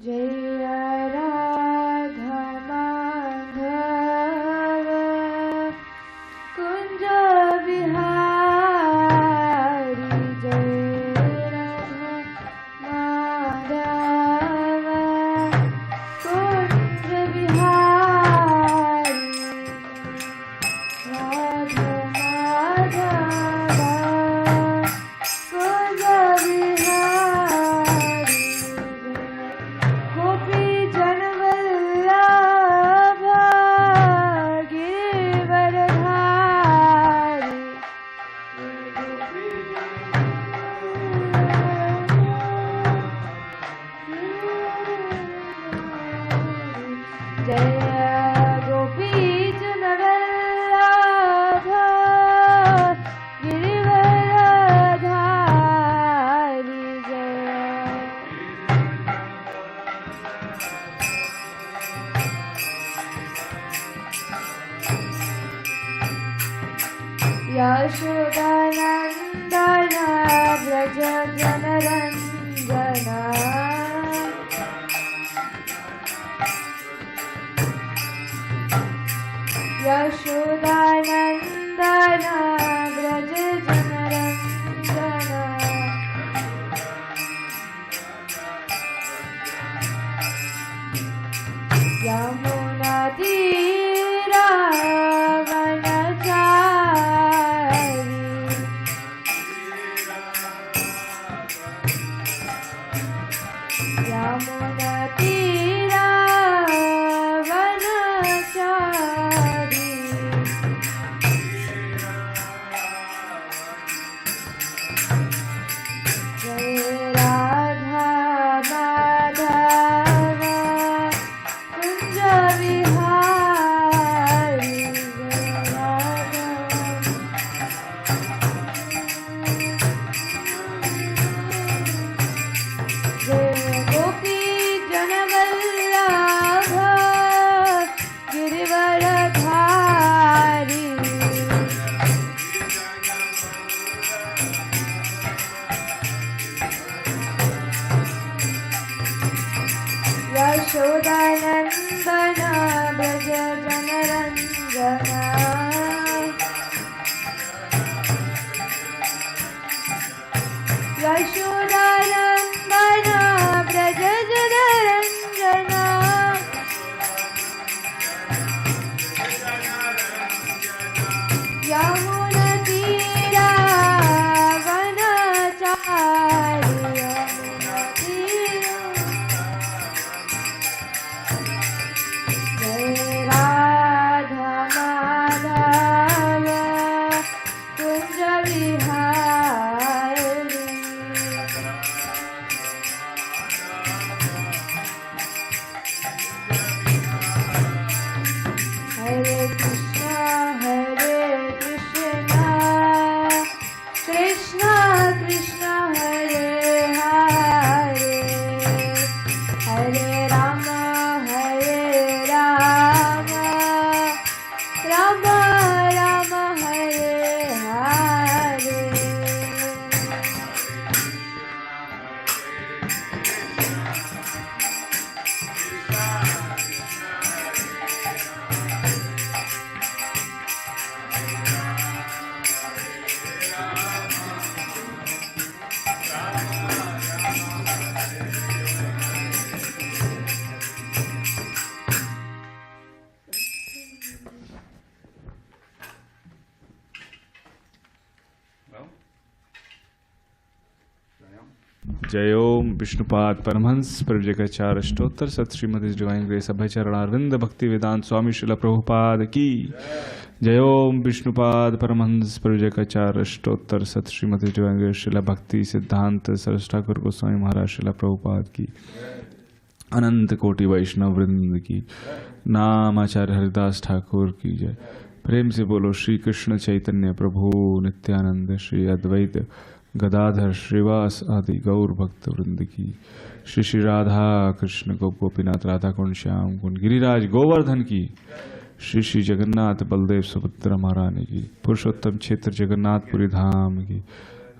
जय राधा माधव कुंज बिहारी जय राधा माधव कुंज बिहारी राधा माधव कुंज बिहारी गोपी जन वल्लभ गिरिवरधारी जय गोपी जन वल्लभ गिरिवरधारी जय यशोदानंदन व्रज जनरंजन यशोदानंदन व्रज जनरंजन यमुना तीरा वनचारी यमुना तीरा वनचारी जय राधा माधव कुंज बिहारी जय राधा जय गोपी जन वल्लभ गिरिवरधारी यशोदानंदन व्रज जनरंजन यशोदानंदन व्रज जनरंजन यमुना तीरा वनचारी यमुना तीरा जय राधा माधव कुंज बिहारी हरे कृष्णा कृष्णा कृष्णा हरे हरे हरे राम राम राम हरे हरे जय ओम विष्णुपाद परमहंस परिव्रजकाचार्य अष्टोत्तर सत श्रीमद डिवाइन ग्रेस अभय चरणारविंद भक्ति वेदांत स्वामी शिला प्रभुपाद की जय ओम विष्णुपाद परमहंस परिव्रजकाचार्य अष्टोत्तर सत श्रीमद डिवाइन ग्रेस शिला भक्ति सिद्धांत सरस ठाकुर गोस्वामी महाराज शिला प्रभुपाद की अनंत कोटि वैष्णव वृंद की नाम आचार्य हरिदास ठाकुर की जय। प्रेम से बोलो श्री कृष्ण चैतन्य प्रभु नित्यानंद श्री अद्वैत गदाधर श्रीवास आदि गौर भक्त वृंद की श्री श्री राधा कृष्ण गोपीनाथ राधा कुंड श्याम कुंड गिरिराज गोवर्धन की श्री श्री जगन्नाथ बलदेव सुभद्रा महारानी की पुरुषोत्तम क्षेत्र जगन्नाथपुरी धाम की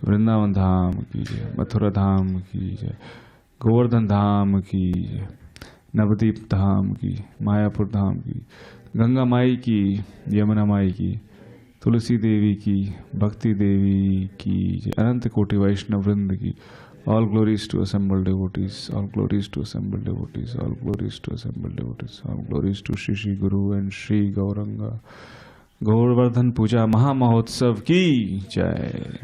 वृंदावन धाम की जय, मथुरा धाम की जय, गोवर्धन धाम की, नवदीप धाम की, मायापुर धाम की, गंगा माई की, यमुना माई की, तुलसी देवी की, भक्ति देवी की, अनंत कोटि वैष्णव वृंद की. All glories to assembled devotees, all glories to assembled devotees, all glories to assembled devotees, all glories to Shri Shri Guru and Shri Gauranga. Govardhana Puja Maha Mahotsav की जय.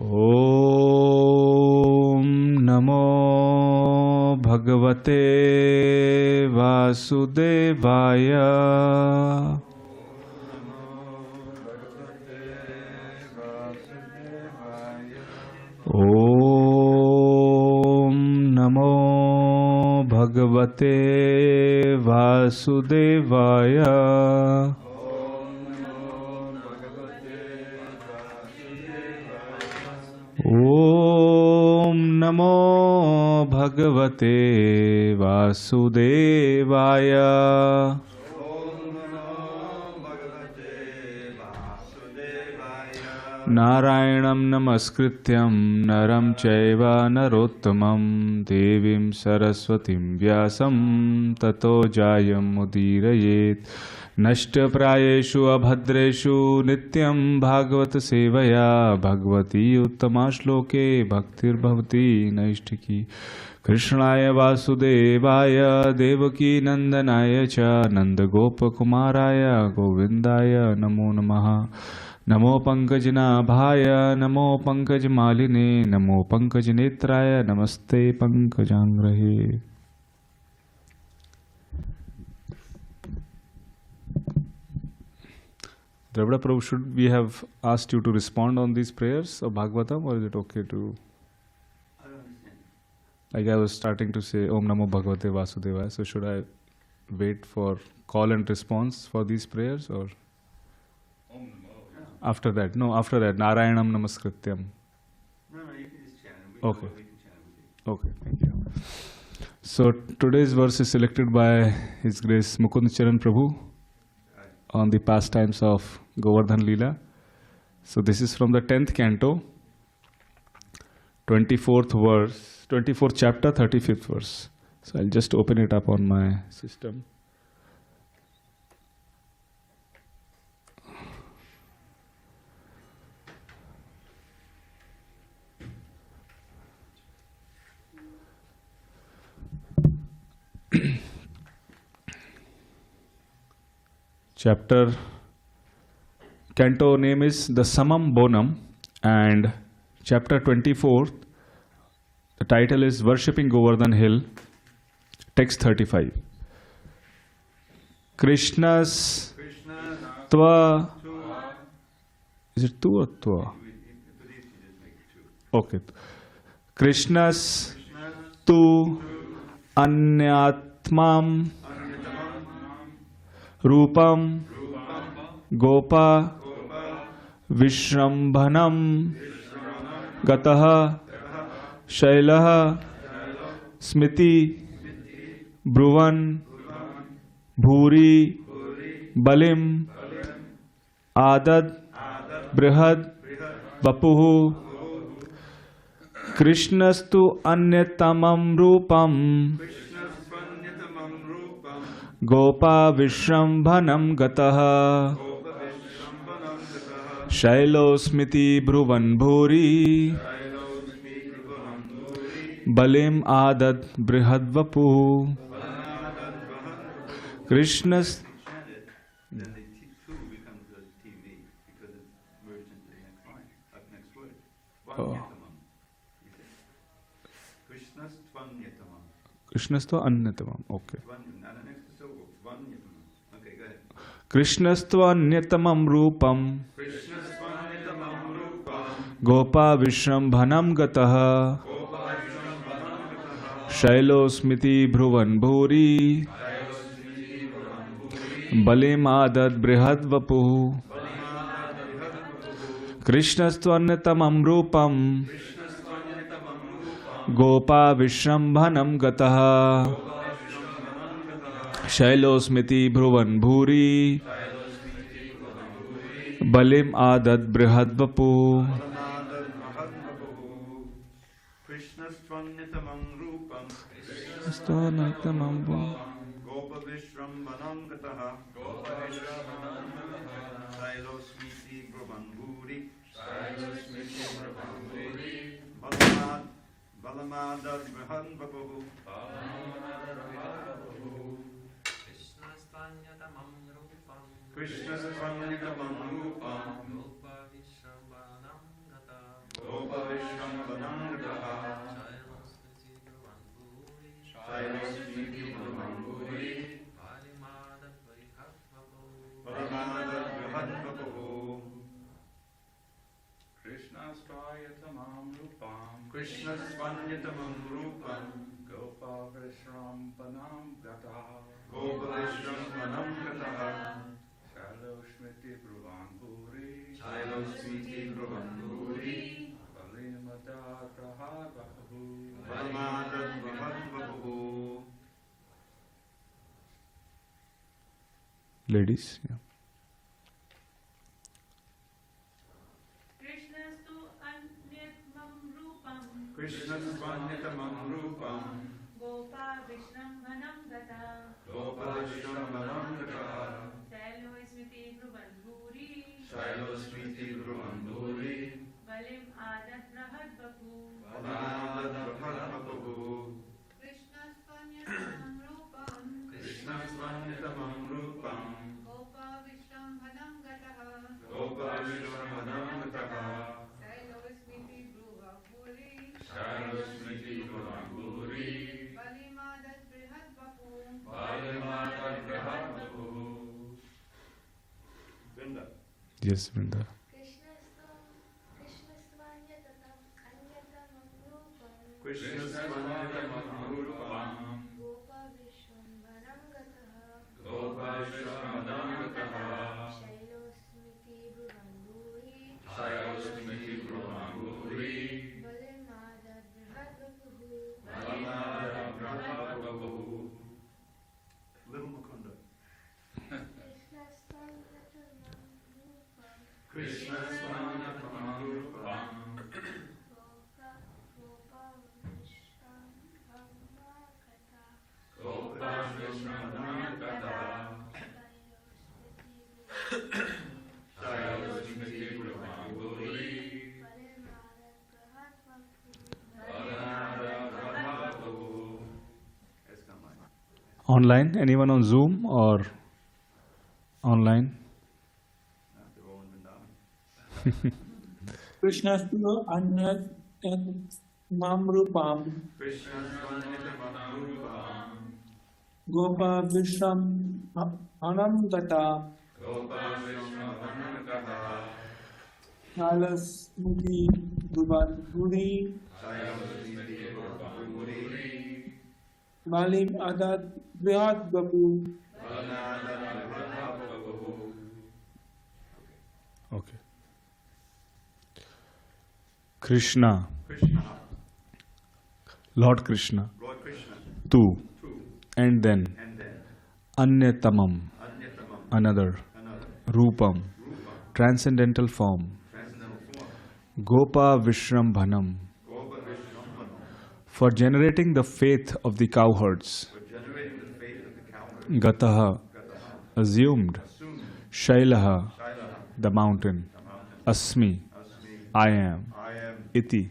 ओम नमो भगवते वासुदेवाय. ओम नमो भगवते वासुदेवाय. ओम नमो भगवते वासुदेवाय. नारायणं नमस्कृत्यं नरं चैव नरोत्तमं देवीं सरस्वतीं व्यासं ततो जायमुदीरयेत्. नष्टप्रायेषु अभद्रेषु नित्यं भागवत सेवया भगवती उत्तमा श्लोके भक्तिर्भवति नैष्ठिकी. कृष्णाय वासुदेवाय देवकी नंदनाय च नंदगोपकुमाराय गोविन्दाय नमो नमः. नमो पंकजनाभाय नमो पंकजमालिने नमो पंकजनेत्राय नमस्ते पंकजांग्रहे. Dravida Prabhu, should we have asked you to respond on these prayers of Bhagavatam, or is it okay to? I don't understand. Like I was starting to say Om Namo Bhagavate Vasudevaya, so should I wait for call and response for these prayers, or Om Namo. after that? No, after that Narayanam Namaskrityam. No, you can just chant. Okay. We can chant with you. Okay, thank you. So today's verse is selected by His Grace Mukund Charan Prabhu on the pastimes of Govardhan Leela. So this is from the 10th canto, 24th verse, 24th chapter, 35th verse. So I'll just open it up on my system. Chapter canto name is the Samam Bonam, and chapter 24, the title is Worshipping Govardhana Hill, text 35. Krishna's Tva, is it Tu or Tva? Okay. Krishna's Tu Anyatmam रूपम गोपा विश्रम्भनम गतः शैलः स्मिति ब्रुवन भूरि बलिम आदद बृहद वपुः. कृष्णस्तु अन्यतमं रूपम गोपा विश्रम्भनं गतः शैलोस्मिति ब्रुवन् भूरि बलिम आदद बृहद्वपुः. कृष्ण कृष्णस्त्व अन्यतमम्. Okay. कृष्णस्त्वन्यतमं रूपं गोपा विश्रम्भनं गतः शैलोस्मिति भ्रुवन् भूरि बलिमादद् बृहद्वपुः. कृष्णस्त्वन्यतमं रूपं गोपा विश्रम्भनं गतः शैलोस्मिति भ्रुवन् भूरि बलिम् आदद् बृहद्वपु कृष्णस्त्वन्यतमं रूपं गोपविश्रम्भनं गतः शैलोस्मिति भ्रुवन् भूरि बलमादद् बृहद्वपुः कृष्णस्त्वन्यतमं रूपं गोपविश्रम्भनं गतः शैलोस्मिति भ्रुवन् भूरि बलमादद् बृहद्वपुः कृष्णस्त्वन्यतमं रूपं गोपविश्रम्भनं गतः गोपविश्रम्भनं गतः शैलोस्मिति भ्रुवन् भूरि शैलोस्मिति भ्रुवन् भूरि बलिमदात् बृहद्वपुः बलमादद् बृहद्वपुः Ladies, yeah. कृष्णस्त्वन्यतमं रूपं गोपाविश्रम्भनं गता गोपविश्रम्भनं गतः शैलोस्मिति भ्रुवन् भूरि शैलोस्मिति भ्रुवन् भूरि बलिम् आदत् बृहद्वपु बलमादद् बृहद्वपुः कृष्णस्त्वन्यतमं रूपं कृष्णस्त्वन्यतमं रूपं गोपाविश्रम्भनं गतः गोपविश्रम्भनं गतः शैलोस्मिति भ्रुवन् भूरि शैलोस्मिति भ्रुवन् भूरि बलिमादत् बृहद्वपु बलमादद् बृहद्वपुः Vrinda. Yes, Vrinda. कृष्णस्त्वन्यतमं रूपं गोपाविश्रम्भनं गतः गोपविश्रम्भनं गतः शैलोस्मिति भ्रुवन् भूरि शैलोस्मिति भ्रुवन् भूरि बलिमादत् बृहद्वपुः बलमादद् बृहद्वपुः Little Mukunda. कृष्णस्त्वन्यतमं रूपं गोपविश्रम्भनं गतः शैलोस्मिति भ्रुवन् भूरि बलमादद् बृहद्वपुः Online? Anyone on Zoom or online? They're all in Vṛndāvana. Krishnastu Anyatmam Rupam कृष्णस्त्वन्यतमं रूपं Gopa Vishram Anam Gata गोपविश्रम्भनं गतः Halasmuti Duban Puri शैलोस्मिति भ्रुवन् भूरि Malim Adat Brihad Bapu बलमादद् बृहद्वपुः Okay. Krishna, Krishna, Lord Krishna, Lord Krishna, two, two, and then and then Anyatamam, Anyatamam, another, another, Rupam, Rupa, transcendental form, transcendental form, Gopa Vishrambhanam, Govardhana, for generating the faith of the cowherds, for generating the faith of the cowherd, Gataha, Gataha, assumed, assumed, Shailaha, Shailaha, the mountain, the mountain, Asmi, Asmi, I am, I am, Iti, Iti,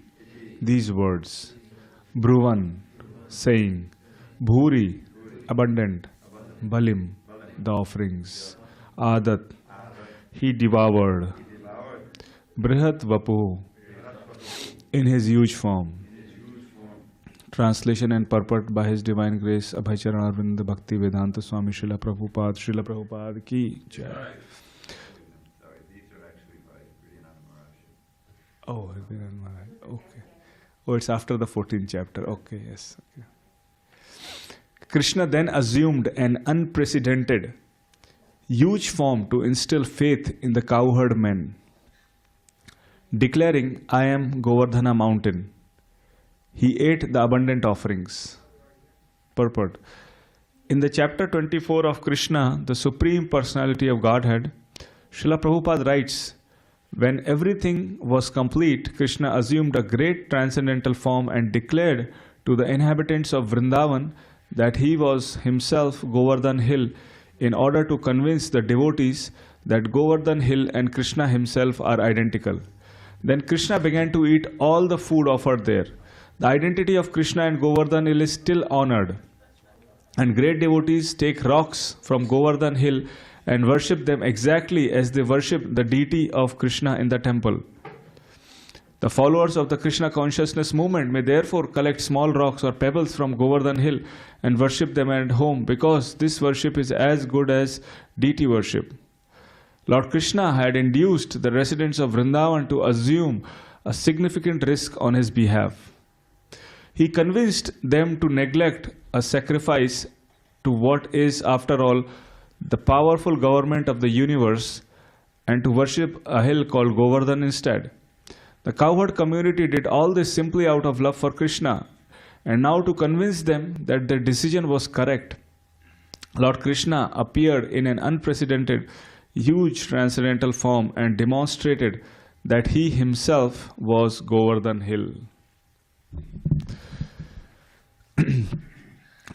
these words, Bhruvan, saying, Bhuri, abundant, Balim, the offerings, Adat, he devoured, devoured, Brihat Vapu, in his huge form. Translation and purport by His Divine Grace Abhaycharan Arvind Bhakti Vedanta Swami Srila Prabhupada ki Jai. Sorry, these are actually by Vṛndāvana Maharaj. Oh, okay. Oh, it's after the 14th chapter. Okay, yes. Okay. Krishna then assumed an unprecedented, huge form to instill faith in the cowherd men, declaring, I am Govardhana mountain. He ate the abundant offerings. Purport. In the chapter 24 of Krishna, the Supreme Personality of Godhead, Srila Prabhupada writes, when everything was complete, Krishna assumed a great transcendental form and declared to the inhabitants of Vṛndāvana that he was himself Govardhana Hill, in order to convince the devotees that Govardhana Hill and Krishna himself are identical. Then Krishna began to eat all the food offered there. The identity of Krishna and Govardhana Hill is still honored, and great devotees take rocks from Govardhana Hill and worship them exactly as they worship the deity of Krishna in the temple. The followers of the Krishna consciousness movement may therefore collect small rocks or pebbles from Govardhana Hill and worship them at home, because this worship is as good as deity worship. Lord Krishna had induced the residents of Vṛndāvana to assume a significant risk on his behalf. He convinced them to neglect a sacrifice to what is, after all, the powerful government of the universe, and to worship a hill called Govardhan instead. The cowherd community did all this simply out of love for Krishna, and now to convince them that their decision was correct, Lord Krishna appeared in an unprecedented, huge transcendental form and demonstrated that he himself was Govardhan Hill.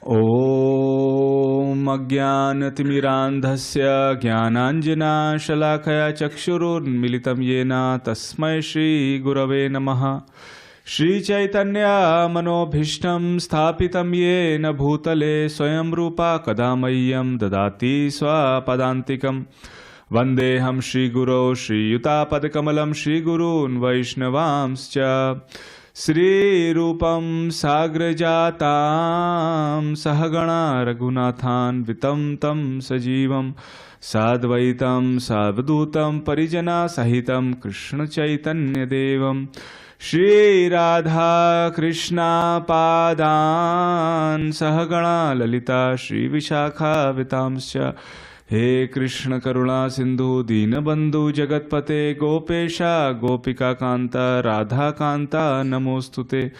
Om Ajnanatimirandhasya Jnananjana Shalakaya Chakshurunmilitam Yena Tasmai Shri Gurave Namaha. Shri Chaitanya Manobhishtam Sthapitam Yena Bhutale Swayam Rupa Kadamayyam Dadati Swapadantikam. Vandeham Shri Guru Shri Yutapad Shri Gurun Vaishnavamscha. Sri Rupam Sagrajatam Sahagana Raghunathan Vitam Tam Sajivam Sadvaitam Savdutam Parijana Sahitam Krishna Chaitanya Devam Shri Radha Krishna Padan Sahagana Lalita Shri Vishakha Vitamscha. He Krishna Karuna Sindhu Deenabandhu Jagatpate Gopesha Gopika Kanta Radha Kanta Namostute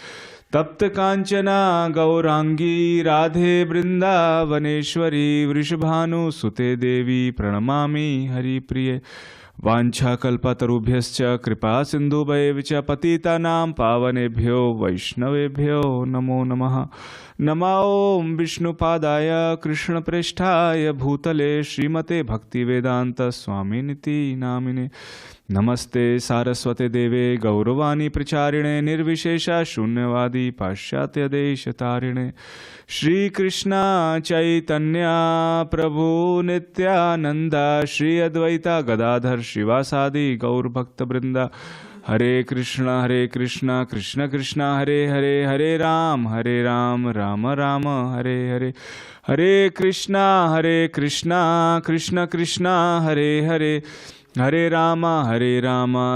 Tapta Kanchana Gaurangi Radhe Vṛndāvaneshwari Vrishabhanu Sute Devi Pranamami Hari Priye Vancha Kalpatarubhyascha Kripa Sindhu Bhayevicha Patita Nam Pavanebhyo Vaishnavebhyo Namo Namaha. Namo Vishnupadaya Krishna Presthaya Bhutale Srimate Bhaktivedanta Swaminiti Namine. Namaste Saraswate Deve Gauravani Pracharine Nirvishesha Shunyavadi Pashyatya Deshatarine. Shri Krishna Chaitanya Prabhu Nityananda Shri Advaita Gadadhar Shivasadi Gaur Bhakta Brinda. Hare Krishna Krishna Krishna Hare Hare Hare Ram Rama Rama Hare Hare. Hare Krishna Krishna Krishna Hare Hare. Hare Rama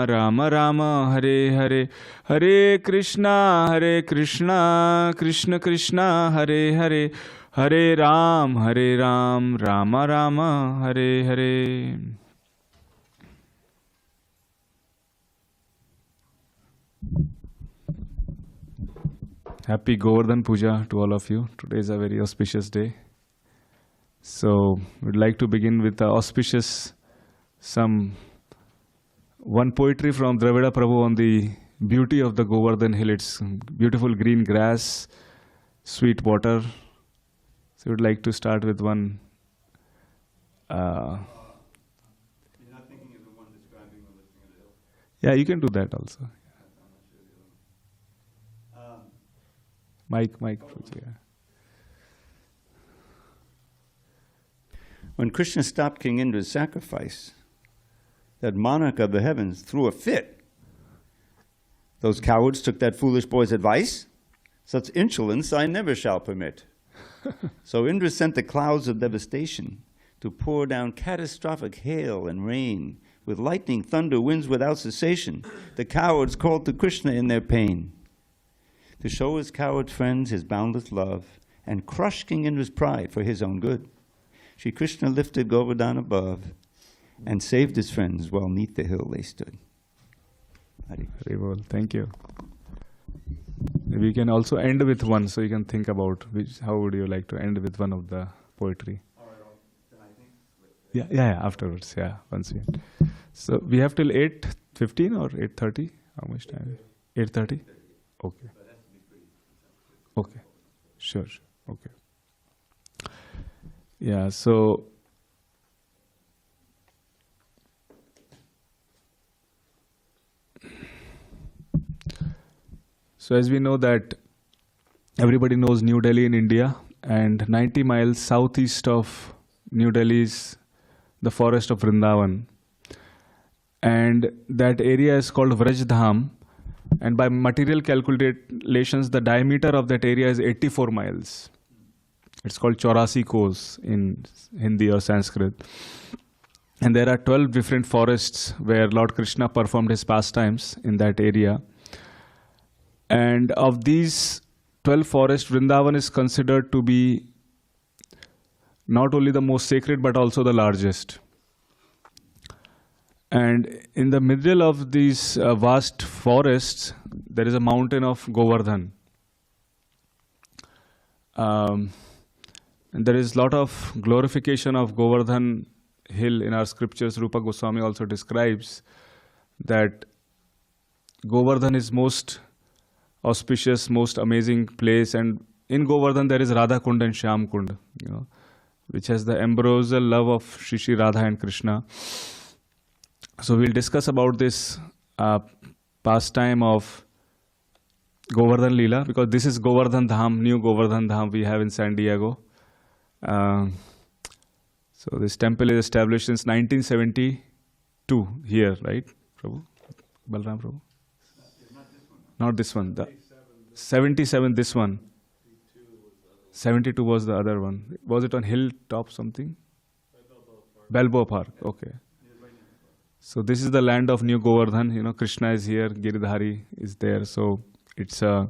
Rama Rama Hare Hare. Hare Krishna Krishna Krishna Hare Hare. Hare Ram Rama Rama Hare Hare. Happy Govardhan Puja to all of you. Today is a very auspicious day. So, we'd like to begin with the auspicious one poetry from Dravida Prabhu on the beauty of the Govardhan Hill. It's beautiful green grass, sweet water. So we'd like to start with one. You're not thinking of the one describing the lifting of the hill? Yeah, you can do that also. Mike. Yeah. When Krishna stopped King Indra's sacrifice, that monarch of the heavens threw a fit. Those cowards took that foolish boy's advice. Such insolence I never shall permit. So Indra sent the clouds of devastation to pour down catastrophic hail and rain, with lightning, thunder, winds without cessation. The cowards called to Krishna in their pain, to show his coward friends his boundless love, and crush King Indra's pride for his own good. Shri Krishna lifted Govardhan above, and saved his friends while neath the hill they stood. Haribol, thank you. We can also end with one, so you can think about how would you like to end with one of the poetry. Yeah, afterwards, yeah, once we. So we have till 8:15 or 8:30? How much time? 8:30? Okay. Okay. Sure. Okay. Yeah, so as we know that everybody knows New Delhi in India, and 90 miles southeast of New Delhi is the forest of Vṛndāvana. And that area is called Vraj-dham, and by material calculations, the diameter of that area is 84 miles. It's called 84 kos in Hindi or Sanskrit. And there are 12 different forests where Lord Krishna performed his pastimes in that area. And of these 12 forests, Vṛndāvana is considered to be not only the most sacred but also the largest. And in the middle of these vast forests, there is a mountain of Govardhana. And there is a lot of glorification of Govardhana Hill in our scriptures. Rupa Goswami also describes that Govardhana is most auspicious, most amazing place, and in Govardhana there is Radha Kund and Shyam Kund, which has the ambrosial love of Shri Radha and Krishna. So we'll discuss about this pastime of Govardhana Leela, because this is Govardhan Dham, new Govardhan Dham we have in San Diego. So this temple is established since 1972 here, right, Prabhu? Balram Prabhu? Not this one. The 77, this one. 72 was the other one. Was it on hilltop something? Balboa Park. Okay. So this is the land of New Govardhan. Krishna is here, Giridhari is there. So it's a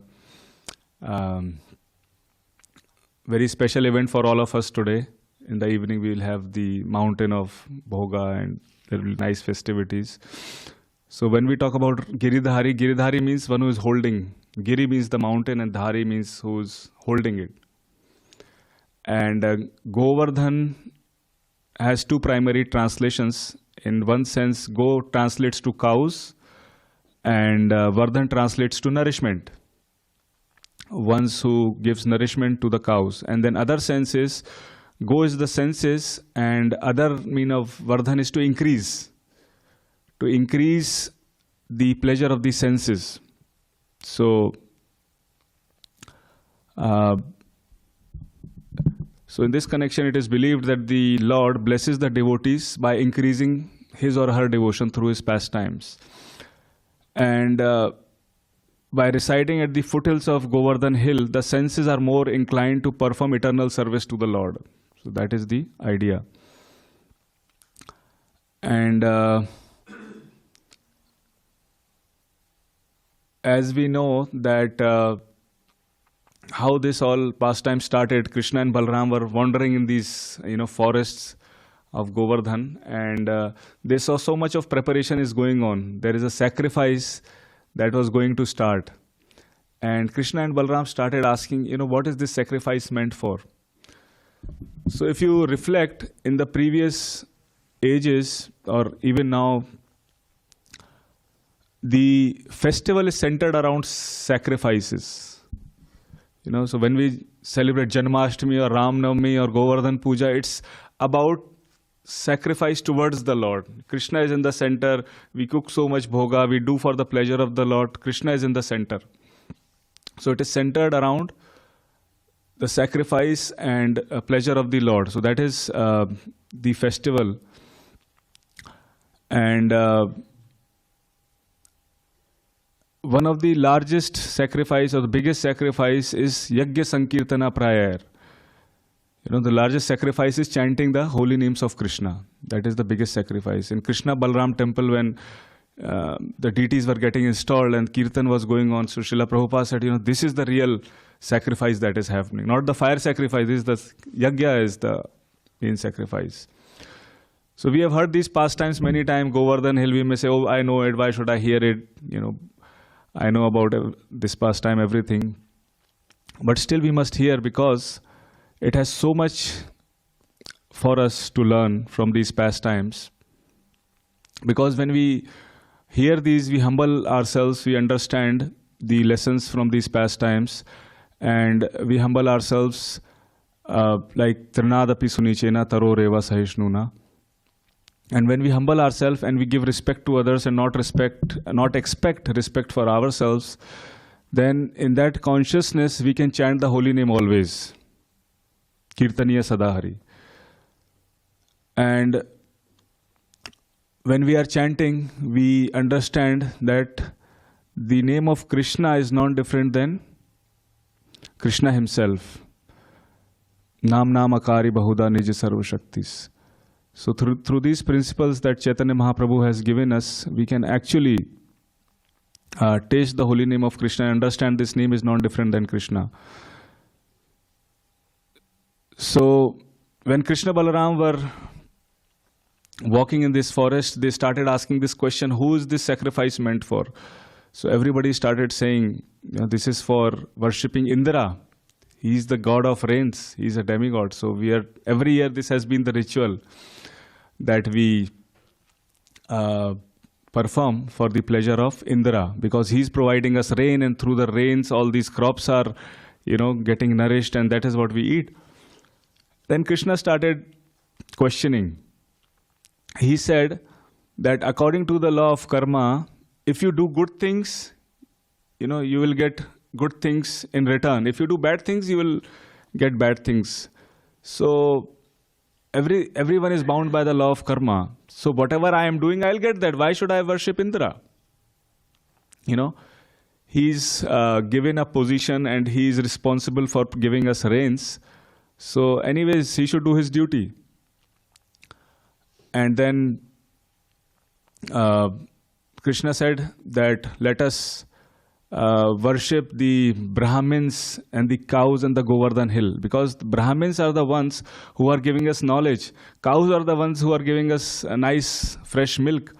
very special event for all of us today. In the evening we will have the mountain of Bhoga and there will be nice festivities. So when we talk about Giridhari, Giridhari means one who is holding. Giri means the mountain and Dhari means who is holding it. And Govardhan has two primary translations. In one sense, Go translates to cows and Vardhan translates to nourishment. Ones who gives nourishment to the cows. And then other sense is, Go is the senses and other mean of Vardhan is to increase. To increase the pleasure of the senses. So in this connection, it is believed that the Lord blesses the devotees by increasing his or her devotion through his pastimes. And by residing at the foothills of Govardhana Hill, the senses are more inclined to perform eternal service to the Lord. So that is the idea. And as we know that how this all pastime started, Krishna and Balram were wandering in these forests of Govardhan, and they saw so much of preparation is going on. There is a sacrifice that was going to start, and Krishna and Balram started asking, what is this sacrifice meant for? So if you reflect in the previous ages or even now, the festival is centered around sacrifices. So when we celebrate Janmashtami or Ram Navami or Govardhan Puja, it's about sacrifice towards the Lord. Krishna is in the center. We cook so much bhoga, we do for the pleasure of the Lord. Krishna is in the center. So it is centered around the sacrifice and pleasure of the Lord. So that is the festival. And one of the largest sacrifice or the biggest sacrifice is Yajna Sankirtana prayer. The largest sacrifice is chanting the holy names of Krishna. That is the biggest sacrifice. In Krishna Balram temple, when the deities were getting installed and Kirtan was going on, so Srila Prabhupada said, this is the real sacrifice that is happening. Not the fire sacrifice, this is the Yajna is the main sacrifice. So we have heard these pastimes many times. Govardhana Hill, we may say, oh, I know it, why should I hear it? I know about this pastime, everything. But still we must hear because it has so much for us to learn from these pastimes. Because when we hear these, we humble ourselves, we understand the lessons from these pastimes, and we humble ourselves like Trinadapi Sunichena Taro Reva Sahishnuna. And when we humble ourselves and we give respect to others and not expect respect for ourselves, then in that consciousness we can chant the holy name always. Kirtaniya Sadahari. And when we are chanting, we understand that the name of Krishna is not different than Krishna himself. Nam Nam Akari Bahuda Nij Sarva Shaktis. So through these principles that Chaitanya Mahaprabhu has given us, we can actually taste the holy name of Krishna and understand this name is not different than Krishna. So when Krishna Balaram were walking in this forest, they started asking this question, who is this sacrifice meant for? So everybody started saying, this is for worshipping Indra. He is the god of rains. He is a demigod. So every year this has been the ritual that we perform for the pleasure of Indra, because he is providing us rain, and through the rains all these crops are, getting nourished, and that is what we eat. Then Krishna started questioning. He said that according to the law of karma, if you do good things, you will get good things in return. If you do bad things, you will get bad things. So everyone is bound by the law of karma. So whatever I am doing, I'll get that. Why should I worship Indra? He's given a position and he is responsible for giving us rains. So anyways, he should do his duty. And then Krishna said that let us worship the Brahmins and the cows and the Govardhana Hill, because the Brahmins are the ones who are giving us knowledge. Cows are the ones who are giving us a nice fresh milk,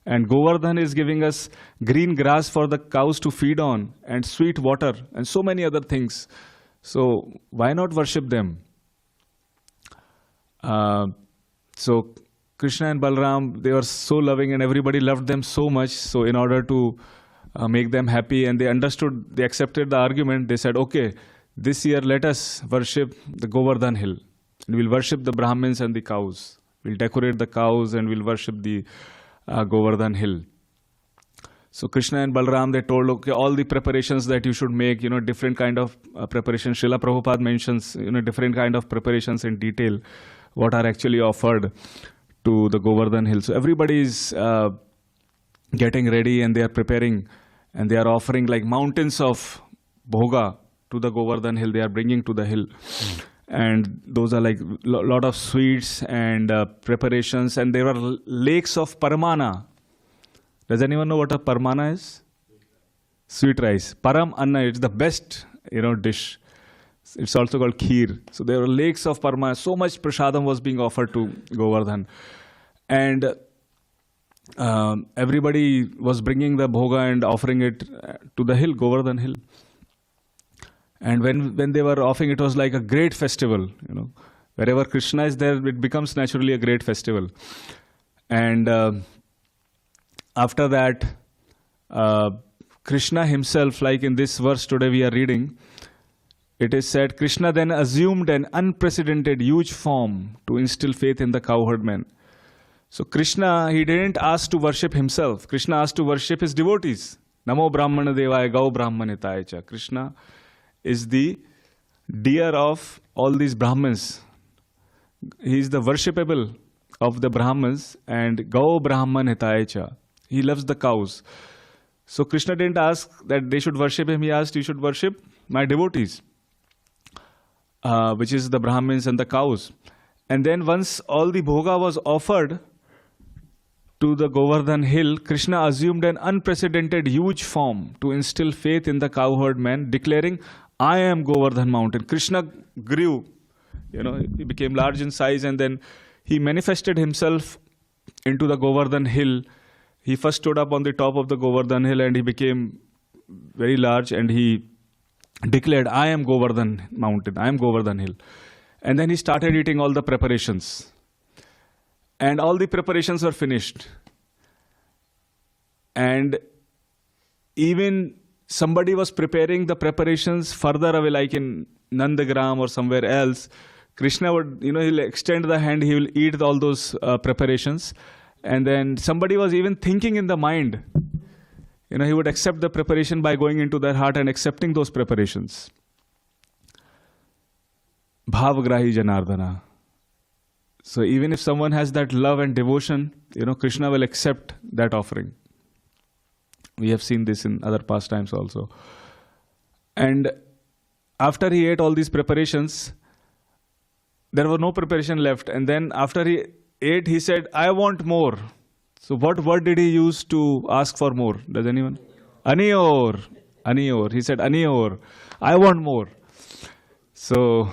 and Govardhana is giving us green grass for the cows to feed on, and sweet water, and so many other things. So why not worship them? So Krishna and Balaram, they were so loving and everybody loved them so much. So in order to make them happy, and they accepted the argument, they said, okay, this year let us worship the Govardhana Hill. And we'll worship the Brahmins and the cows. We'll decorate the cows and we'll worship the Govardhana Hill. So Krishna and Balaram, they told, okay, all the preparations that you should make, different kind of preparations. Srila Prabhupada mentions, different kind of preparations in detail, what are actually offered to the Govardhana Hill. So everybody is getting ready and they are preparing and they are offering like mountains of bhoga to the Govardhana Hill. They are bringing to the hill. And those are like lot of sweets and preparations, and there are lakes of parmana. Does anyone know what a parmana is? Sweet rice. Param anna, it's the best, dish. It's also called kheer. So there were lakes of parmana. So much prasadam was being offered to Govardhan. And everybody was bringing the bhoga and offering it to the hill, Govardhana Hill. And when they were offering, it was like a great festival. Wherever Krishna is there, it becomes naturally a great festival. And after that, Krishna himself, like in this verse today we are reading, it is said, Krishna then assumed an unprecedented huge form to instill faith in the cowherd man. So Krishna, he didn't ask to worship himself. Krishna asked to worship his devotees. Namo Brahmana Devaya Gau Brahmanitaya Cha. Krishna is the dear of all these Brahmins. He is the worshipable of the Brahmins, and Gau Brahmanitaya Cha. He loves the cows. So Krishna didn't ask that they should worship him. He asked, you should worship my devotees, which is the Brahmins and the cows. And then once all the bhoga was offered to the Govardhana Hill, Krishna assumed an unprecedented huge form to instill faith in the cowherd man, declaring, I am Govardhana mountain. Krishna grew, he became large in size, and then he manifested himself into the Govardhana Hill. He first stood up on the top of the Govardhana Hill and he became very large, and he declared, I am Govardhana mountain, I am Govardhana Hill. And then he started eating all the preparations. And all the preparations were finished. And even somebody was preparing the preparations further away, like in Nandagram or somewhere else. Krishna would, he'll extend the hand, he will eat all those preparations. And then somebody was even thinking in the mind, he would accept the preparation by going into their heart and accepting those preparations. Bhavagrahi Janardana. So even if someone has that love and devotion, Krishna will accept that offering. We have seen this in other pastimes also. And after he ate all these preparations, there was no preparation left. And then after he ate, he said, I want more. So what word did he use to ask for more? Does anyone? Aniyor. Aniyor. He said, Aniyor. I want more. So,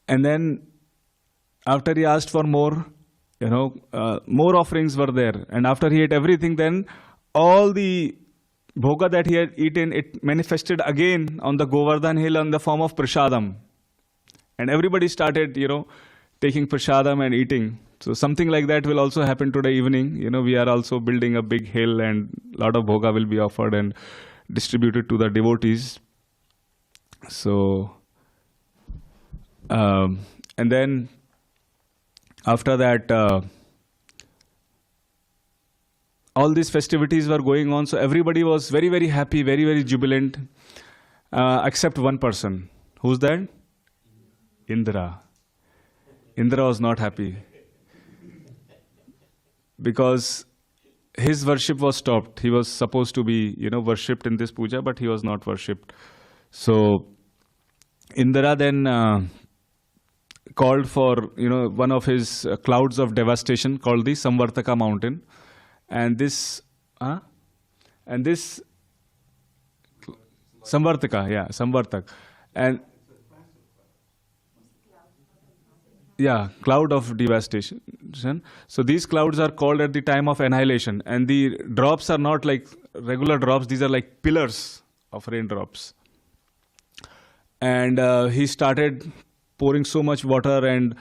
and then after he asked for more, more offerings were there. And after he ate everything, then all the bhoga that he had eaten, it manifested again on the Govardhana Hill in the form of prasadam. And everybody started, taking prasadam and eating. So something like that will also happen today evening. We are also building a big hill and a lot of bhoga will be offered and distributed to the devotees. So, and then after that, all these festivities were going on. So everybody was very, very happy, very, very jubilant, except one person. Who's that? Indra. Indra was not happy because his worship was stopped. He was supposed to be, worshipped in this puja, but he was not worshipped. So Indra then called for, one of his clouds of devastation called the Samvartaka mountain. And this Samvartaka, yeah, Samvartak. And yeah, cloud of devastation. So these clouds are called at the time of annihilation. And the drops are not like regular drops. These are like pillars of raindrops. And he started pouring so much water and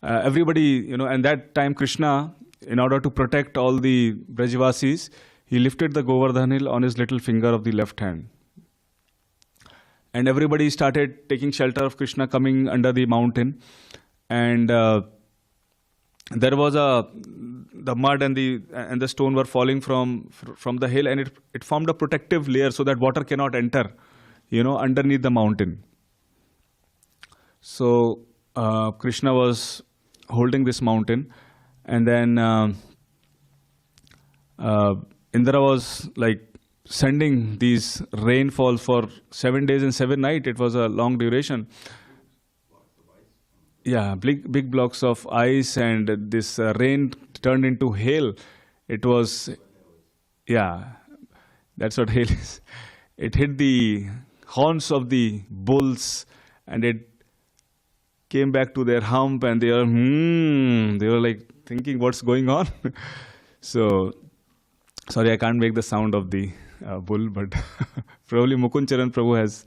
everybody, and that time Krishna, in order to protect all the Brajvasis, he lifted the Govardhana Hill on his little finger of the left hand. And everybody started taking shelter of Krishna coming under the mountain. And there was the mud and the stone were falling from the hill, and it formed a protective layer so that water cannot enter, underneath the mountain. So Krishna was holding this mountain, and then Indra was like sending these rainfall for 7 days and 7 nights. It was a long duration. Yeah, big blocks of ice, and this rain turned into hail. It was, yeah, that's what hail is. It hit the horns of the bulls, and it came back to their hump, and they were like thinking, what's going on? So, sorry, I can't make the sound of the bull, but probably Mukund Charan Prabhu has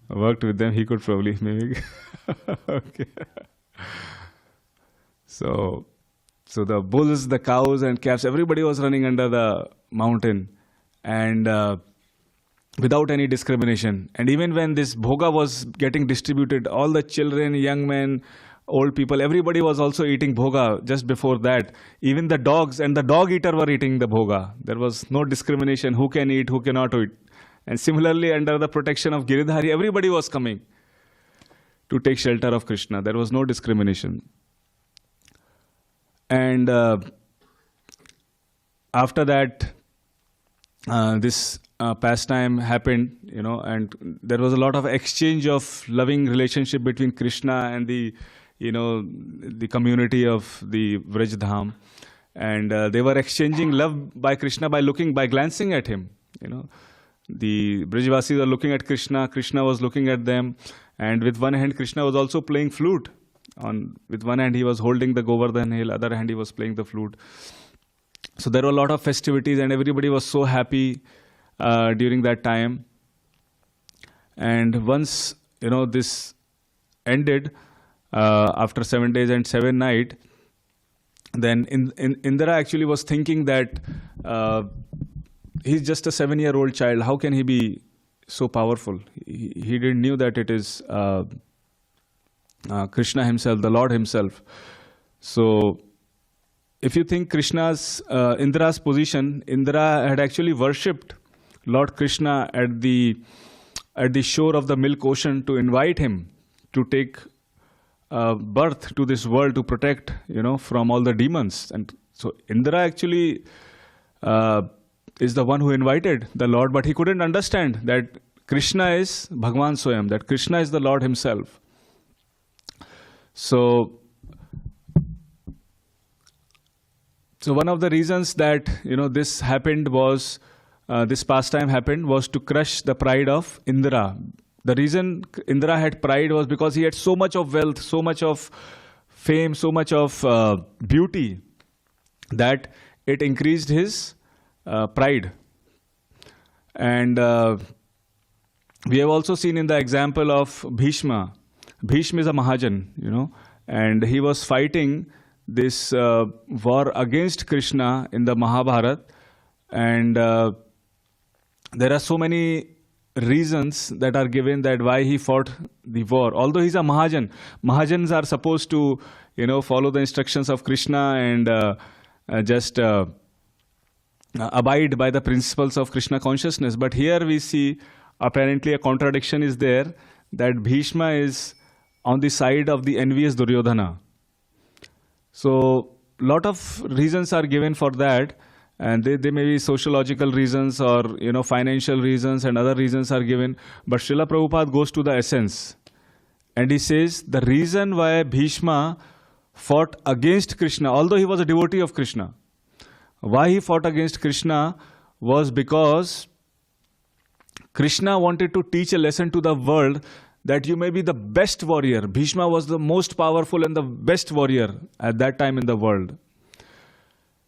worked with them. He could probably mimic. Okay. So the bulls, the cows and calves, everybody was running under the mountain, and without any discrimination. And even when this bhoga was getting distributed, all the children, young men, old people, everybody was also eating bhoga just before that. Even the dogs and the dog eater were eating the bhoga. There was no discrimination, who can eat, who cannot eat. And similarly, under the protection of Giridhari, everybody was coming to take shelter of Krishna. There was no discrimination. And after that, this pastime happened, and there was a lot of exchange of loving relationship between Krishna and the community of the Vrajdham. And they were exchanging love by Krishna by glancing at him. The Brajvasis were looking at Krishna, Krishna was looking at them, and with one hand Krishna was also playing flute. With one hand he was holding the Govardhana Hill, other hand he was playing the flute. So there were a lot of festivities, and everybody was so happy during that time. And once this ended after 7 days and 7 nights, then Indra actually was thinking that he's just a 7-year-old child. How can he be so powerful? He didn't knew that it is Krishna himself, the Lord himself. So if you think Krishna's, Indra's position, Indra had actually worshipped Lord Krishna at the shore of the milk ocean to invite him to take birth to this world to protect, from all the demons. And so Indra actually is the one who invited the Lord, but he couldn't understand that Krishna is Bhagwan Swayam, that Krishna is the Lord himself. So one of the reasons that this happened was this pastime happened was to crush the pride of Indra. The reason Indra had pride was because he had so much of wealth, so much of fame, so much of beauty that it increased his pride. And we have also seen in the example of Bhishma. Bhishma is a Mahajan, and he was fighting this war against Krishna in the Mahabharata. And there are so many reasons that are given that why he fought the war. Although he's a Mahajan, Mahajans are supposed to, follow the instructions of Krishna and just abide by the principles of Krishna consciousness. But here we see apparently a contradiction is there, that Bhishma is on the side of the envious Duryodhana. So lot of reasons are given for that, and they may be sociological reasons or financial reasons, and other reasons are given. But Srila Prabhupada goes to the essence, and he says the reason why Bhishma fought against Krishna, although he was a devotee of Krishna, why he fought against Krishna was because Krishna wanted to teach a lesson to the world that you may be the best warrior. Bhishma was the most powerful and the best warrior at that time in the world.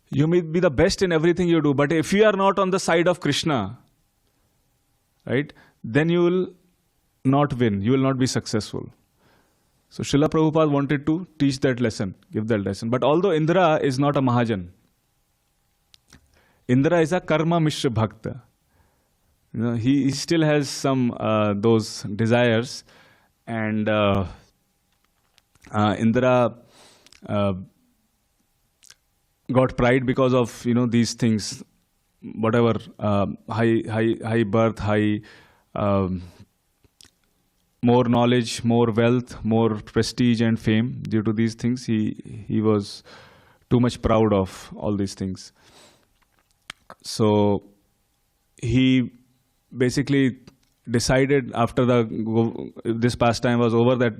You may be the best in everything you do, but if you are not on the side of Krishna, right, then you will not win, you will not be successful. So Srila Prabhupada wanted to teach that lesson, give that lesson. But although Indra is not a Mahajan, Indra is a Karma Mishra Bhakta. He still has some those desires, and Indra got pride because of these things, whatever high birth, high more knowledge, more wealth, more prestige and fame. Due to these things, he was too much proud of all these things. So he basically decided after this pastime was over that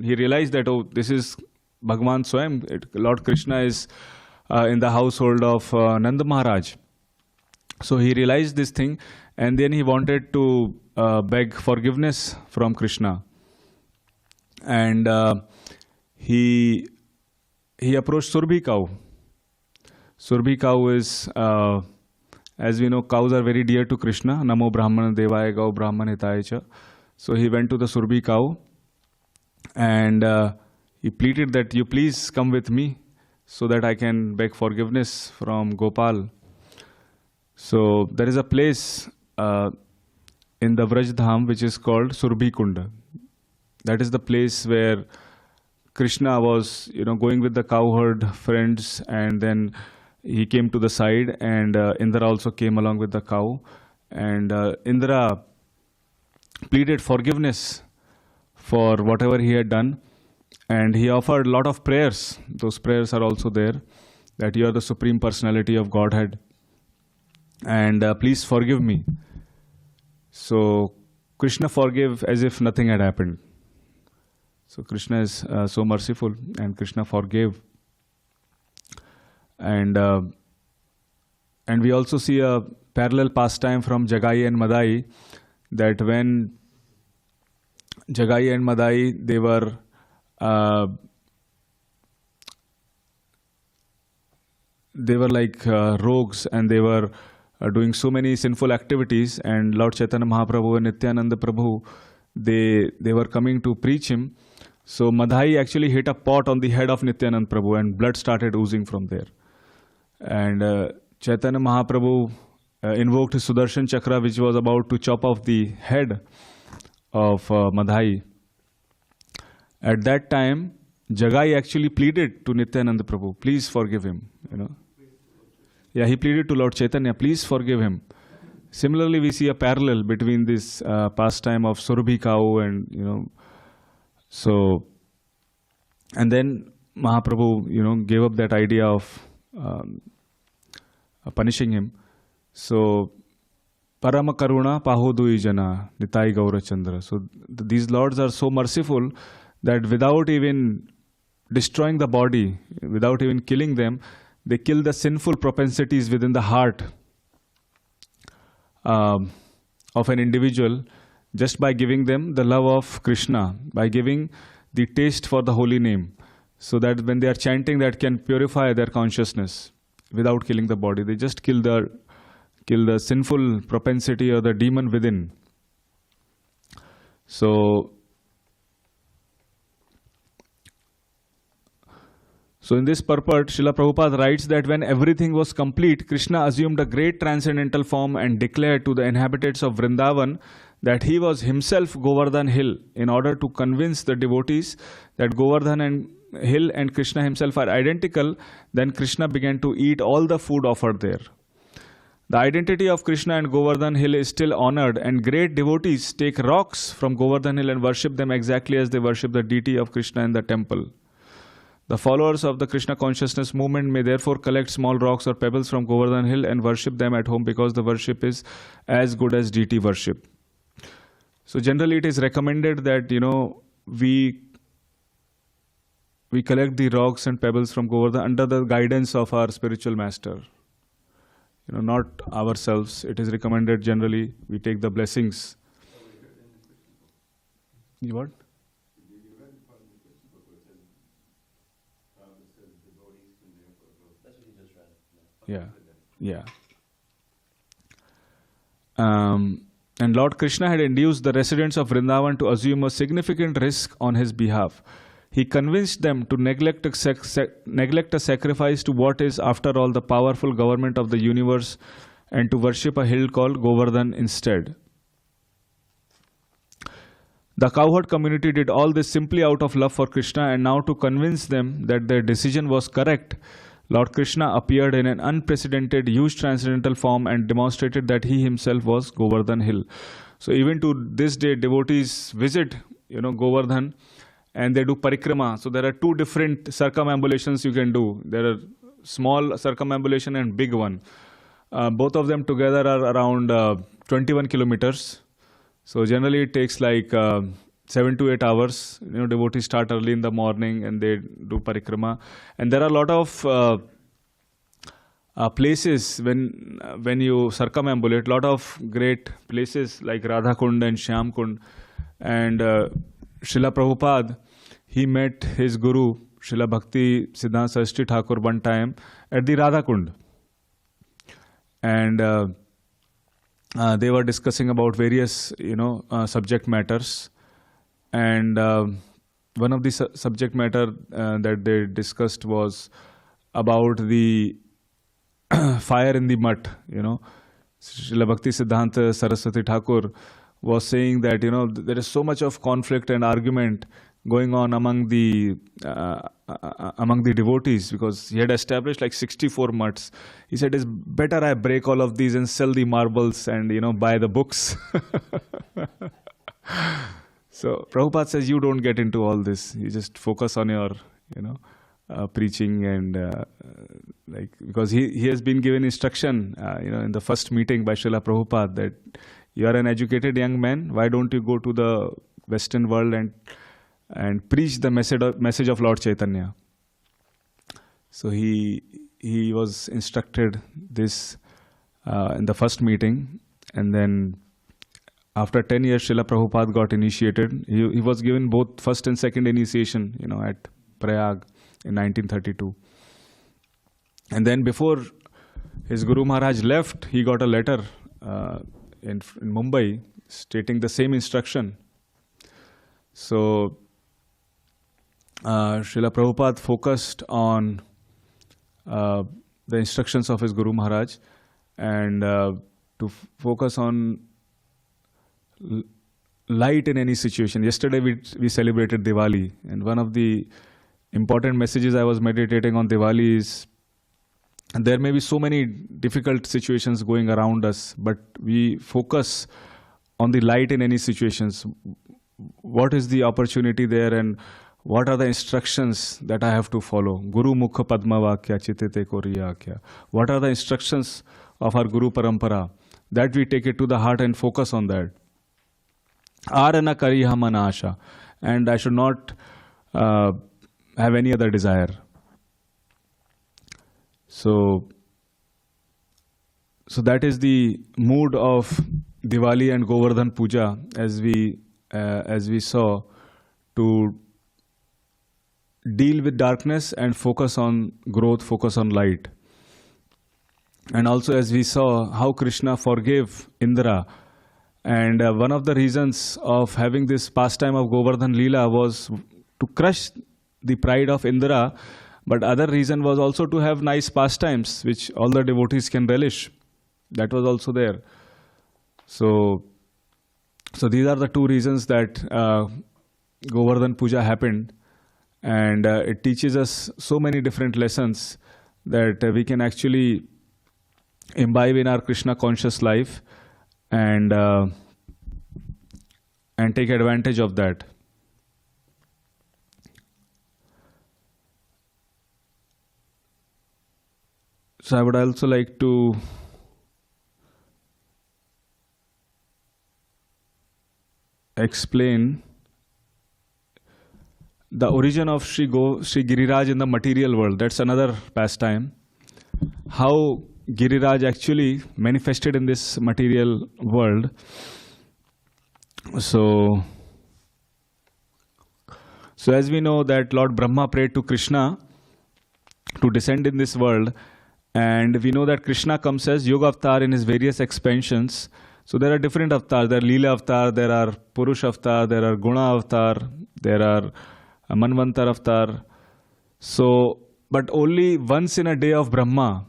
he realized that this is Bhagwan Swayam, Lord Krishna is in the household of Nanda Maharaj. So he realized this thing, and then he wanted to beg forgiveness from Krishna, and he approached Surbhi cow. Surbhi cow is as we know, cows are very dear to Krishna. Namo Brahmana Devaya Gau Brahman Hitaya Cha. So he went to the Surbhi cow, and he pleaded that you please come with me so that I can beg forgiveness from Gopal. So there is a place in the Vrajdham which is called Surbhi Kunda. That is the place where Krishna was going with the cowherd friends, and then he came to the side, and Indra also came along with the cow, and Indra pleaded forgiveness for whatever he had done, and he offered a lot of prayers. Those prayers are also there, that you are the Supreme Personality of Godhead, and please forgive me. So Krishna forgave as if nothing had happened. So Krishna is so merciful, and Krishna forgave. And we also see a parallel pastime from Jagai and Madai, that when Jagai and Madai, they were like rogues, and they were doing so many sinful activities, and Lord Chaitanya Mahaprabhu and Nityananda Prabhu, they were coming to preach him. So Madhai actually hit a pot on the head of Nityanand Prabhu and blood started oozing from there. And Chaitanya Mahaprabhu invoked his Sudarshan Chakra, which was about to chop off the head of Madhai. At that time, Jagai actually pleaded to Nityananda Prabhu, please forgive him. Yeah, he pleaded to Lord Chaitanya, please forgive him. Similarly, we see a parallel between this pastime of Surabhi cow and, so, and then Mahaprabhu, gave up that idea of punishing him. So, Parama Karuna Pahodui Jana Nitai Gaura Chandra. So, these lords are so merciful that without even destroying the body, without even killing them, they kill the sinful propensities within the heart of an individual just by giving them the love of Krishna, by giving the taste for the holy name, so that when they are chanting, that can purify their consciousness without killing the body. They just kill the sinful propensity or the demon within. So in this purport, Srila Prabhupada writes that when everything was complete, Krishna assumed a great transcendental form and declared to the inhabitants of Vṛndāvana that he was himself Govardhana Hill, in order to convince the devotees that Govardhana Hill and Krishna himself are identical. Then Krishna began to eat all the food offered there. The identity of Krishna and Govardhana Hill is still honored, and great devotees take rocks from Govardhana Hill and worship them exactly as they worship the deity of Krishna in the temple. The followers of the Krishna consciousness movement may therefore collect small rocks or pebbles from Govardhana Hill and worship them at home, because the worship is as good as deity worship. So generally it is recommended that, we collect the rocks and pebbles from Govardhana under the guidance of our spiritual master. Not ourselves. It is recommended generally we take the blessings. What? Yeah. And Lord Krishna had induced the residents of Vṛndāvana to assume a significant risk on his behalf. He convinced them to neglect a sacrifice to what is, after all, the powerful government of the universe, and to worship a hill called Govardhan instead. The cowherd community did all this simply out of love for Krishna, and now to convince them that their decision was correct, Lord Krishna appeared in an unprecedented, huge transcendental form and demonstrated that he himself was Govardhan Hill. So even to this day, devotees visit, Govardhan, and they do parikrama. So there are two different circumambulations you can do. There are small circumambulation and big one. Both of them together are around 21 kilometers. So generally it takes like 7 to 8 hours. Devotees start early in the morning and they do parikrama. And there are a lot of places when you circumambulate, lot of great places like Radha Kund and Shyam Kund. And Srila Prabhupada, he met his guru, Srila Bhakti Siddhanta Saraswati Thakur, one time at the Radha Kund. And they were discussing about various, subject matters. And one of the subject matter that they discussed was about the fire in the mutt. Srila Bhakti Siddhanta Saraswati Thakur was saying that there is so much of conflict and argument going on among the devotees, because he had established like 64 mutts. He said, it's better I break all of these and sell the marbles and buy the books. So Prabhupada says, you don't get into all this. You just focus on your preaching, and because he has been given instruction in the first meeting by Srila Prabhupada that you are an educated young man, why don't you go to the Western world and preach the message of Lord Chaitanya. So he was instructed this in the first meeting, and then after 10 years Srila Prabhupada got initiated. He was given both first and second initiation at Prayag in 1932. And then before his Guru Maharaj left, he got a letter in Mumbai stating the same instruction. So Srila Prabhupada focused on the instructions of his Guru Maharaj and to focus on light in any situation. Yesterday we celebrated Diwali, and one of the important messages I was meditating on Diwali is there may be so many difficult situations going around us, but we focus on the light in any situations. What is the opportunity there and what are the instructions that I have to follow? Guru Mukha Padma Vakya Chitete Koriya Akya. What are the instructions of our Guru Parampara? That we take it to the heart and focus on that. Arana Kariha Manasha. And I should not have any other desire. So that is the mood of Diwali and Govardhan Puja, as we saw, to deal with darkness and focus on growth, focus on light. And also as we saw how Krishna forgave Indra, and one of the reasons of having this pastime of Govardhan Leela was to crush the pride of Indra, but other reason was also to have nice pastimes which all the devotees can relish. That was also there. So these are the two reasons that Govardhan Puja happened, and it teaches us so many different lessons that we can actually imbibe in our Krishna conscious life and take advantage of that. So I would also like to explain the origin of Sri Giriraj in the material world. That's another pastime. How Giriraj actually manifested in this material world. So as we know that Lord Brahma prayed to Krishna to descend in this world, and we know that Krishna comes as Yoga Avatar in his various expansions. So there are different avatars. There are Leela Avatar, there are Purush Avatar, there are Guna Avatar, there are Manvantar Avatar. So, but only once in a day of Brahma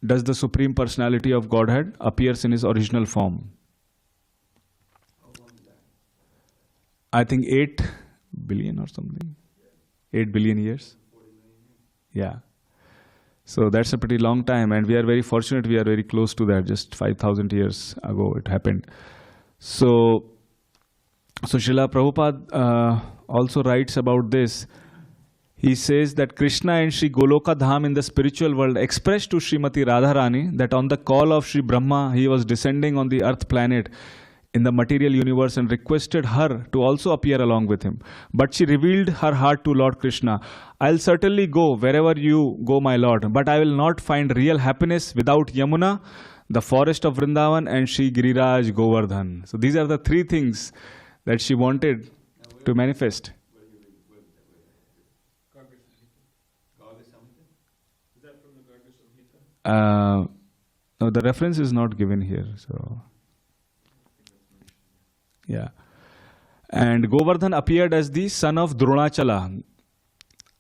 does the Supreme Personality of Godhead appears in his original form. I think 8 billion or something. 8 billion years. Yeah. So that's a pretty long time, and we are very fortunate, we are very close to that. Just 5,000 years ago it happened. So Srila Prabhupada also writes about this. He says that Krishna and Sri Goloka Dham in the spiritual world expressed to Srimati Radharani that on the call of Sri Brahma, he was descending on the earth planet in the material universe and requested her to also appear along with him. But she revealed her heart to Lord Krishna. I'll certainly go wherever you go, my Lord, but I will not find real happiness without Yamuna, the forest of Vṛndāvana, and Sri Giriraj Govardhan. So these are the three things that she wanted to manifest. No, the reference is not given here. So, yeah. And Govardhan appeared as the son of Dronachala,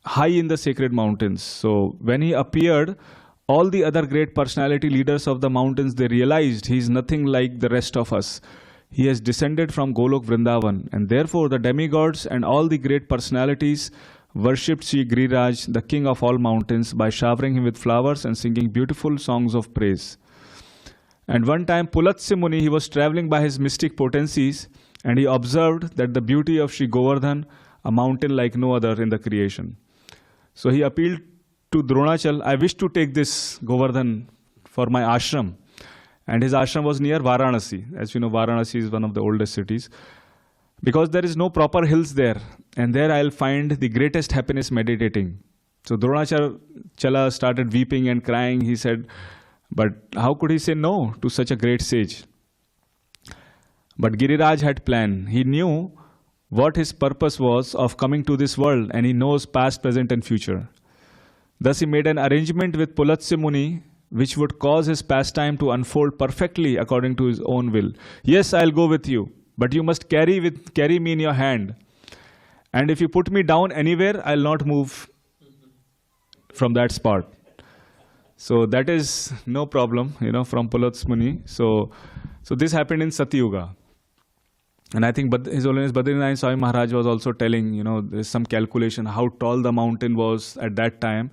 high in the sacred mountains. So when he appeared, all the other great personality leaders of the mountains, they realized he is nothing like the rest of us. He has descended from Golok Vṛndāvana, and therefore the demigods and all the great personalities worshipped Sri Giriraj, the king of all mountains, by showering him with flowers and singing beautiful songs of praise. And one time Pulatsi Muni, he was traveling by his mystic potencies, and he observed that the beauty of Sri Govardhan, a mountain like no other in the creation. So he appealed to Dronachal, I wish to take this Govardhan for my ashram. And his ashram was near Varanasi. As you know, Varanasi is one of the oldest cities. Because there is no proper hills there. And there I'll find the greatest happiness meditating. So Dronachala started weeping and crying. He said, but how could he say no to such a great sage? But Giriraj had planned. He knew what his purpose was of coming to this world, and he knows past, present and future. Thus he made an arrangement with Pulatsi Muni, which would cause his pastime to unfold perfectly according to his own will. Yes, I'll go with you, but you must carry me in your hand. And if you put me down anywhere, I'll not move from that spot. So that is no problem, from Pulatsa Muni. So this happened in Satyuga. And I think His Holiness Badrinath Swami Maharaj was also telling, there's some calculation how tall the mountain was at that time.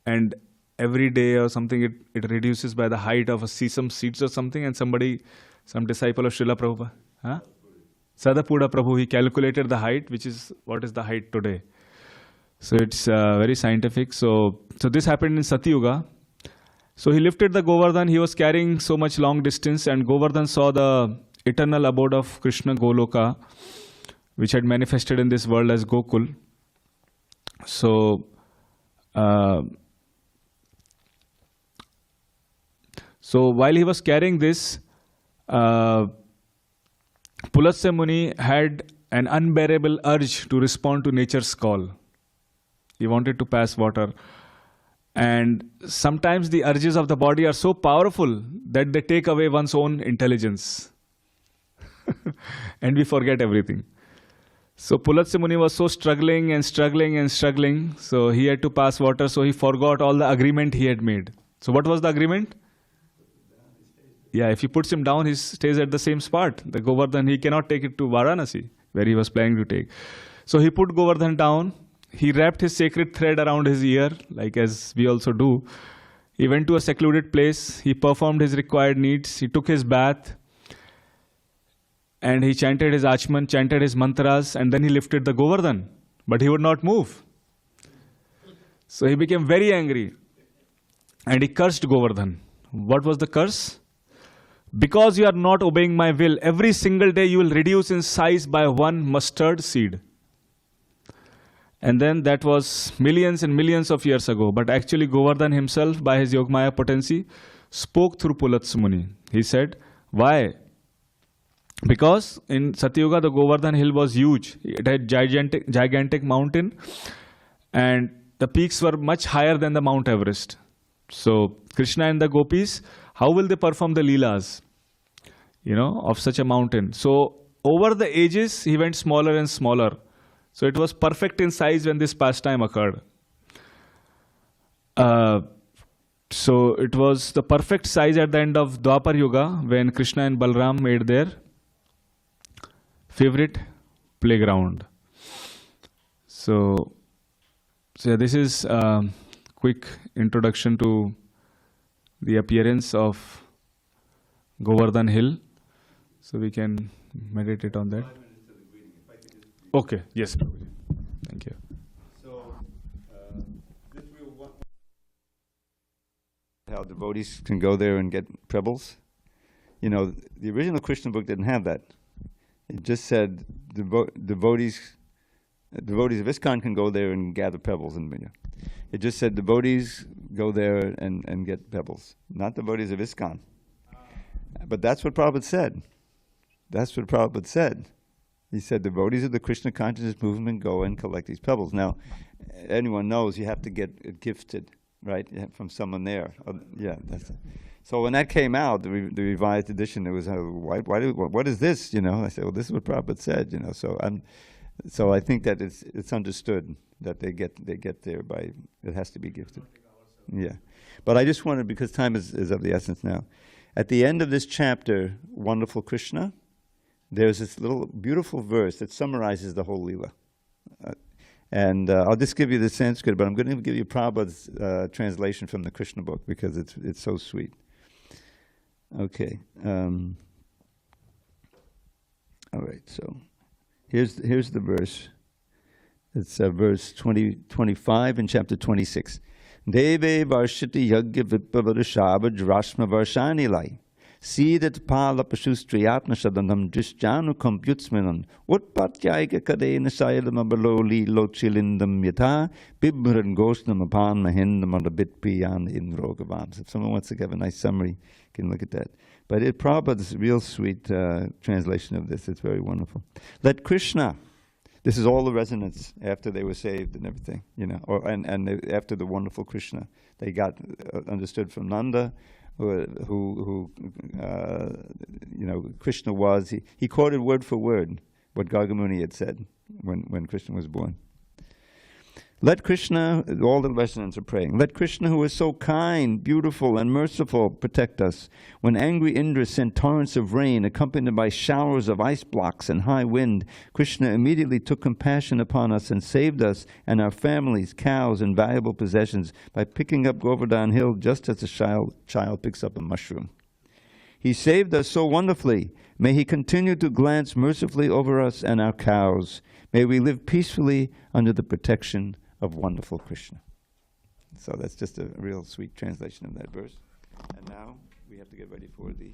And every day or something, it reduces by the height of a sesame seeds or something. And some disciple of Srila Prabhupada, Sadapuda Prabhu, he calculated the height, which is what is the height today. So it's very scientific. So this happened in Satyuga. So he lifted the Govardhan. He was carrying so much long distance, and Govardhan saw the eternal abode of Krishna Goloka, which had manifested in this world as Gokul. So while he was carrying this, Pulatsa Muni had an unbearable urge to respond to nature's call. He wanted to pass water. And sometimes the urges of the body are so powerful that they take away one's own intelligence. And we forget everything. So Pulatsa Muni was so struggling and struggling and struggling. So he had to pass water. So he forgot all the agreement he had made. So what was the agreement? Yeah, if he puts him down, he stays at the same spot. The Govardhan, he cannot take it to Varanasi, where he was planning to take. So he put Govardhan down. He wrapped his sacred thread around his ear, like as we also do. He went to a secluded place. He performed his required needs. He took his bath. And he chanted his Achman, chanted his mantras, and then he lifted the Govardhan. But he would not move. So he became very angry. And he cursed Govardhan. What was the curse? Because you are not obeying my will, every single day you will reduce in size by one mustard seed. And then that was millions and millions of years ago. But actually Govardhan himself, by his Yogamaya potency, spoke through Pulatsa Muni. He said, why? Because in Satyuga, the Govardhan Hill was huge. It had gigantic mountain. And the peaks were much higher than the Mount Everest. So Krishna and the gopis, how will they perform the leelas, of such a mountain? So over the ages, he went smaller and smaller. So it was perfect in size when this pastime occurred. So it was the perfect size at the end of Dwapar Yuga, when Krishna and Balram made their favorite playground. So yeah, this is a quick introduction to the appearance of Govardhan Hill. So we can meditate on that. Okay, yes, Prabhuji. Thank you. So, this real one, how devotees can go there and get pebbles. The original Krishna book didn't have that. It just said devotees of ISKCON can go there and gather pebbles. It just said devotees go there and get pebbles, not devotees of ISKCON. But that's what Prabhupada said. That's what Prabhupada said. He said devotees of the Krishna consciousness movement go and collect these pebbles. Now, anyone knows you have to get it gifted, right, from someone there. Yeah, that's it. So when that came out, the revised edition, it was, what is this? I said, well, this is what Prabhupada said. So I think that it's understood that they get there by, it has to be gifted. Yeah, but I just wanted, because time is of the essence now. At the end of this chapter, Wonderful Krishna, there's this little beautiful verse that summarizes the whole Leela. I'll just give you the Sanskrit, but I'm going to give you Prabhupada's translation from the Krishna book, because it's so sweet. Okay. All right, so here's the verse. It's verse 25 in chapter 26. Deve varshati yagya vipavarishabaj rashma varshani lai. Sidat pala pashustriyatna shadanam drisjanu kompyutsminan. Utpatyaiga kadena shailam abaloli lochilindam yata. Bibran goshnam apan mahindam adabitpiyan in rogavams. If someone wants to give a nice summary, you can look at that. But Prabhupada's real sweet translation of this. It's very wonderful. Let Krishna. This is all the resonance after they were saved and everything, and after the wonderful Krishna. They got understood from Nanda, who Krishna was. He quoted word for word what Gargamuni had said when Krishna was born. Let Krishna, all the Vaishnavas are praying, let Krishna, who is so kind, beautiful, and merciful, protect us. When angry Indra sent torrents of rain, accompanied by showers of ice blocks and high wind, Krishna immediately took compassion upon us and saved us and our families, cows, and valuable possessions by picking up Govardhana Hill just as a child picks up a mushroom. He saved us so wonderfully. May he continue to glance mercifully over us and our cows. May we live peacefully under the protection of wonderful Krishna. So that's just a real sweet translation of that verse. And now we have to get ready for the